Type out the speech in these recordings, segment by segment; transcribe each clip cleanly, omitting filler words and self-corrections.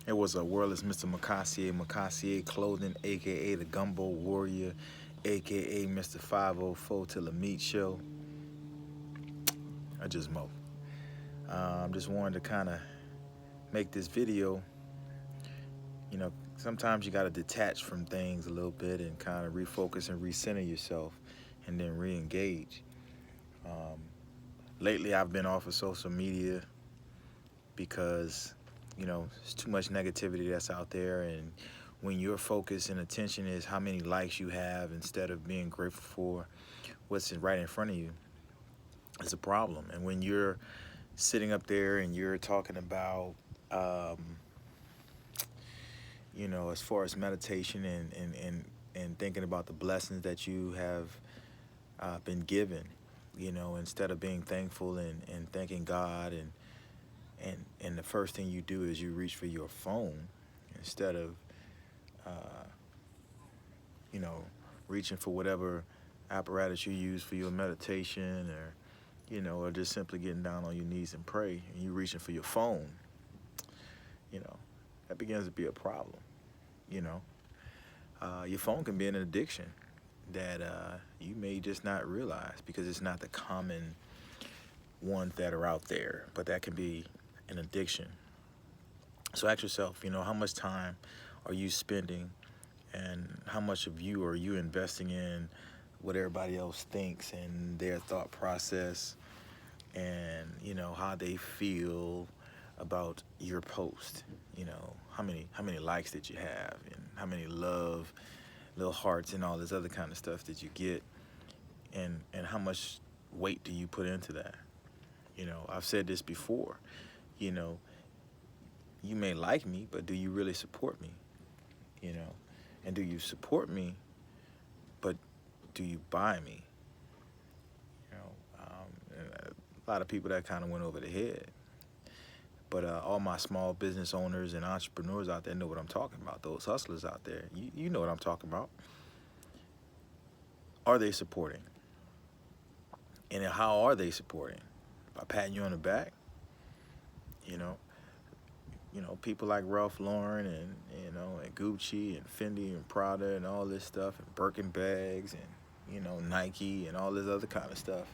It was a wordless Mr. Makassier Clothing, aka the Gumbo Warrior, aka Mr. 504 till the meat show. I just mo. Just wanted to kind of make this video. Sometimes you got to detach from things a little bit and kind of refocus and recenter yourself and then re-engage. Um, Lately, I've been off of social media because, it's too much negativity that's out there. And when your focus and attention is how many likes you have instead of being grateful for what's right in front of you, it's a problem. And when you're sitting up there and you're talking about, as far as meditation and thinking about the blessings that you have been given, instead of being thankful and thanking God and the first thing you do is you reach for your phone instead of uh, you know reaching for whatever apparatus you use for your meditation or just simply getting down on your knees and pray and you reaching for your phone, you know that begins to be a problem. you know your phone can be an addiction that you may just not realize because it's not the common ones that are out there, but that can be an addiction. So ask yourself, how much time are you spending and how much of you are you investing in what everybody else thinks and their thought process and, how they feel about your post. How many likes did you have and how many love, little hearts and all this other kind of stuff that you get and how much weight do you put into that? I've said this before, you know, you may like me, but do you really support me? You know, and do you support me, but do you buy me? A lot of people that kind of went over the head. But all my small business owners and entrepreneurs out there know what I'm talking about. Those hustlers out there, you know what I'm talking about. Are they supporting? And how are they supporting? By patting you on the back? You know, people like Ralph Lauren and Gucci and Fendi and Prada and all this stuff and Birkin bags and Nike and all this other kind of stuff.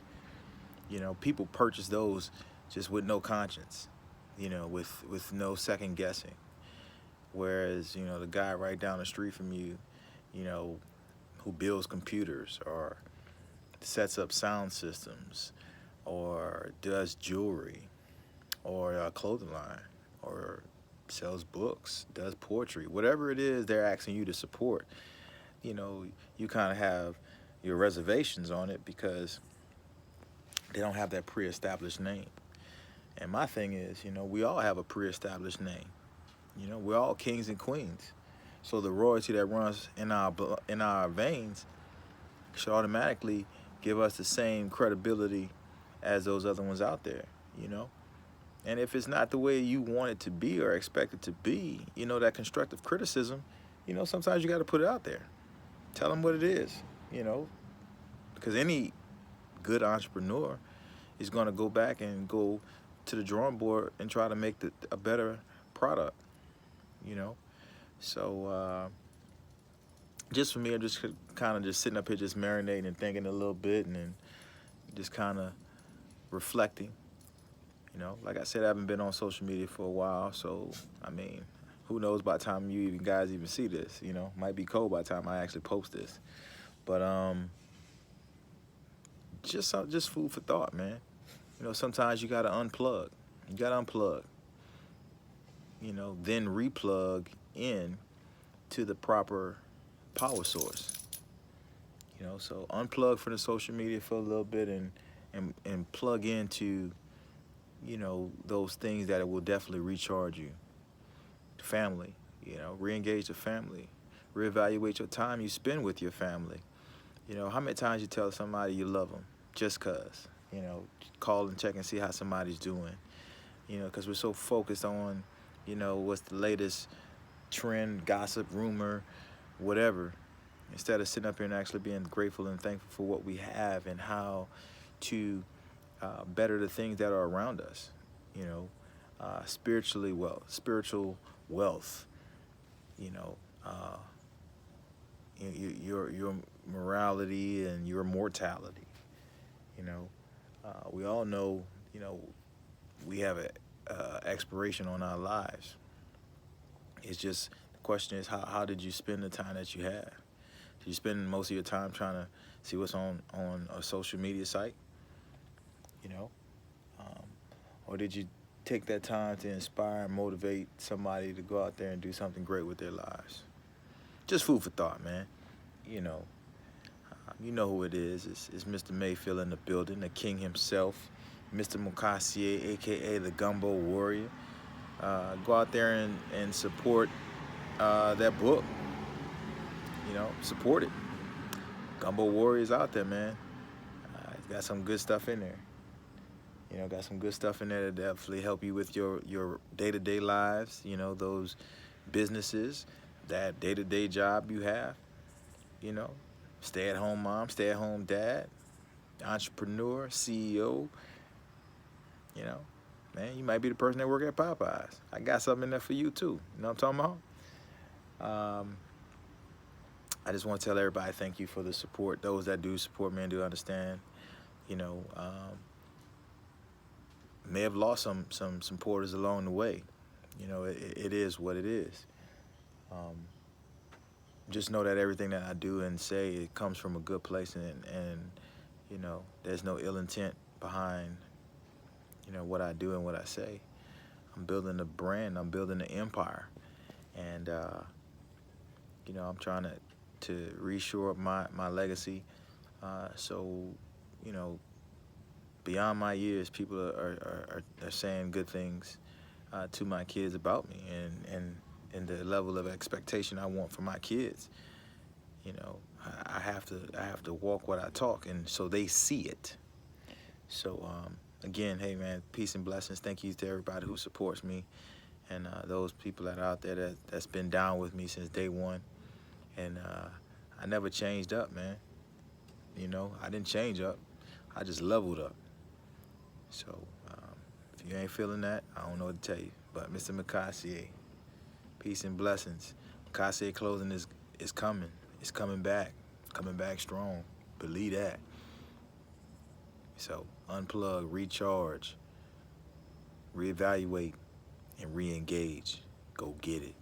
People purchase those just with no conscience, with no second guessing. Whereas the guy right down the street from you, you know, who builds computers or sets up sound systems or does jewelry or a clothing line or sells books, does poetry, whatever it is they're asking you to support, you kind of have your reservations on it because they don't have that pre-established name. And my thing is, we all have a pre-established name. We're all kings and queens. So the royalty that runs in our veins should automatically give us the same credibility as those other ones out there, you know? And if it's not the way you want it to be or expect it to be, that constructive criticism, sometimes you got to put it out there. Tell them what it is, because any good entrepreneur is going to go back and go to the drawing board and try to make a better product, you know? So just for me, I'm just kind of just sitting up here just marinating and thinking a little bit and then just kind of reflecting. Like I said, I haven't been on social media for a while, so I mean, who knows by the time you guys even see this? Might be cold by the time I actually post this. But just food for thought, man. Sometimes you gotta unplug. You gotta unplug. Then replug in to the proper power source. So unplug from the social media for a little bit and plug into those things that will definitely recharge you. Family, re-engage the family. Reevaluate your time you spend with your family. How many times you tell somebody you love them just cause, call and check and see how somebody's doing, because we're so focused on, what's the latest trend, gossip, rumor, whatever, instead of sitting up here and actually being grateful and thankful for what we have and how to better the things that are around us. spiritual wealth. You know, uh, your morality and your mortality. You know, we all know. You know, we have a expiration on our lives. It's just the question is how did you spend the time that you have? Did you spend most of your time trying to see what's on a social media site? You know, um, or did you take that time to inspire and motivate somebody to go out there and do something great with their lives? Just food for thought, man. You know, you know who it is. It's Mr. Mayfield in the building, the king himself, Mr. Mukasey, aka the Gumbo Warrior. Go out there and support that book. You know, support it. Gumbo Warriors out there, man. It's got some good stuff in there. You know, got some good stuff in there to definitely help you with your day-to-day lives. You know, those businesses, that day-to-day job you have. You know, stay-at-home mom, stay-at-home dad, entrepreneur, CEO. You know, man, you might be the person that work at Popeyes. I got something in there for you too. You know what I'm talking about? I just want to tell everybody thank you for the support. Those that do support me and do understand. You know, may have lost some supporters along the way. You know, it is what it is. Um, just know that everything that I do and say, it comes from a good place, and you know, there's no ill intent behind, you know, what I do and what I say. I'm building a brand. I'm building an empire, and you know, I'm trying to reshore up my legacy. So, you know, beyond my years, people are saying good things to my kids about me, and the level of expectation I want for my kids. You know, I have to walk what I talk, and so they see it. So again, hey man, peace and blessings. Thank you to everybody who supports me, and those people that are out there that's been down with me since day one. And I never changed up, man. You know, I didn't change up. I just leveled up. So if you ain't feeling that, I don't know what to tell you. But Mr. Mukasey, peace and blessings. Mukasey clothing is coming. It's coming back strong. Believe that. So unplug, recharge, reevaluate, and re-engage. Go get it.